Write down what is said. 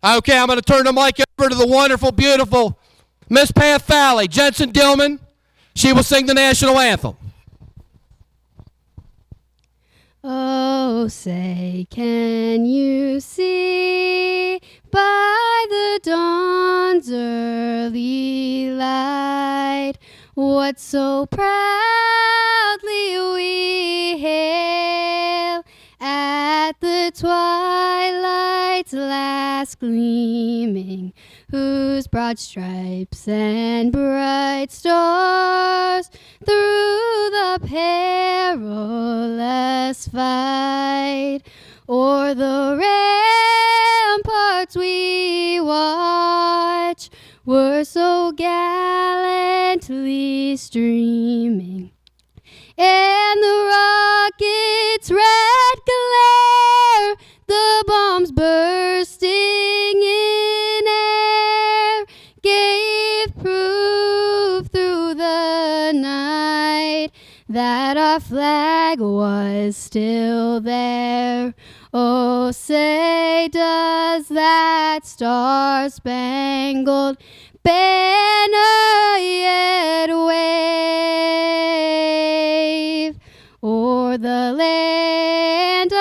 Okay, I'm going to turn the mic over to the wonderful, beautiful Miss Path Valley, Jensen Dillman. She will sing the national anthem. Oh, say, can you see by the dawn's early light what so proudly we hail at the twilight's last gleaming, whose broad stripes and bright stars through the perilous fight o'er the ramparts we watch were so gallantly streaming, and the rocket's red glare, the bombs bursting in air, gave proof through the night that our flag was still there. Oh, say, does that star-spangled banner yet wave o'er the land